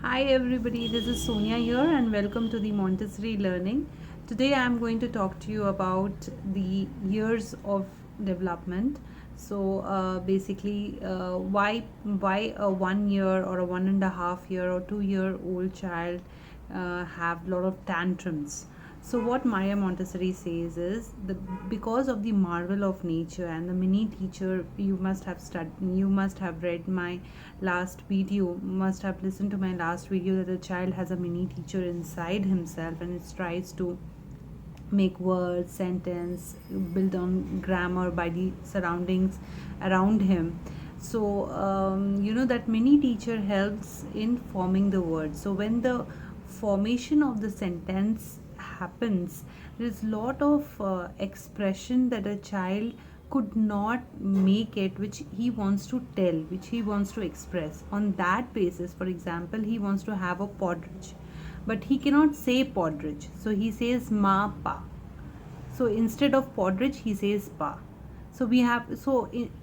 Hi everybody, this is Sonia here and welcome to the Montessori Learning. Today I am going to talk to you about the years of development. Basically, why a 1 year or a 1.5 year or 2 year old child have a lot of tantrums. So what Maria Montessori says is because of the marvel of nature and the mini teacher, you must have read my last video, must have listened to my last video, that the child has a mini teacher inside himself and it tries to make words, sentence, build on grammar by the surroundings around him. That mini teacher helps in forming the words. So when the formation of the sentence happens, there is lot of expression that a child could not make it, which he wants to tell, which he wants to express. On that basis, for example, he wants to have a podridge, but he cannot say podridge, so he says ma pa. So instead of podridge he says pa. So we have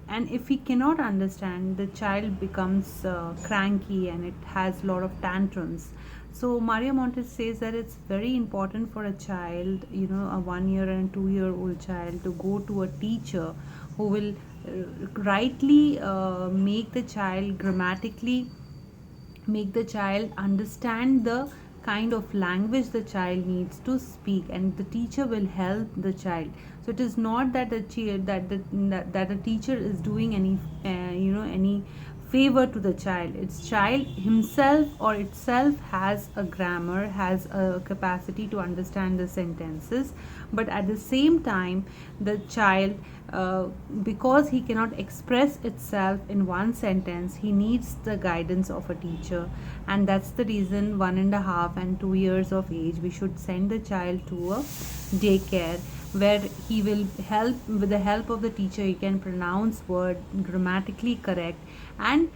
and if he cannot understand, the child becomes cranky and it has a lot of tantrums. So Maria Montessori says that it's very important for a child, a 1 year and 2 year old child, to go to a teacher who will rightly make the child grammatically, make the child understand the kind of language the child needs to speak, and the teacher will help the child. So it is not that the teacher is doing any favor to the child. It's child himself or itself has a grammar, has a capacity to understand the sentences, but at the same time the child, because he cannot express itself in one sentence, he needs the guidance of a teacher. And that's the reason 1.5 and 2 years of age we should send the child to a daycare, where he will help, with the help of the teacher he can pronounce word grammatically correct and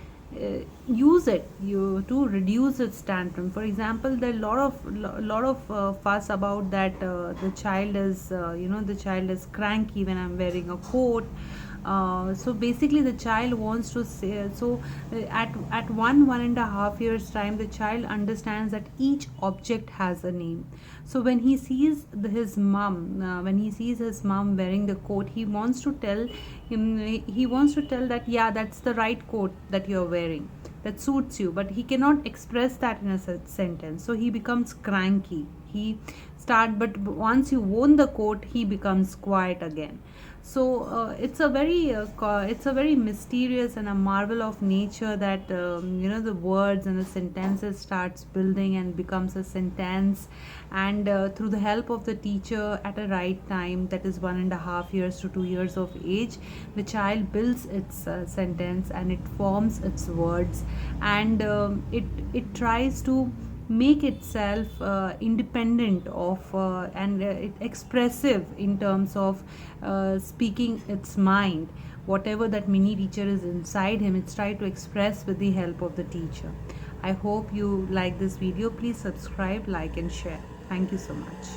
use it to reduce its tantrum. For example, there are lot of fuss about that the child is cranky when I'm wearing a coat. So basically the child wants to say, at 1.5 years time, the child understands that each object has a name. So when he sees his mom, wearing the coat, he wants to tell that, yeah, that's the right coat that you're wearing, that suits you, but he cannot express that in a sentence. So he becomes cranky. But once you own the coat, he becomes quiet again. So it's a very mysterious and a marvel of nature that the words and the sentences starts building and becomes a sentence. And through the help of the teacher at a right time, that is 1.5 years to 2 years of age, the child builds its sentence and it forms its words, and it tries to make itself independent of and expressive in terms of speaking its mind. Whatever that mini teacher is inside him, it's try to express with the help of the teacher. I hope you like this video. Please subscribe, like and share. Thank you so much.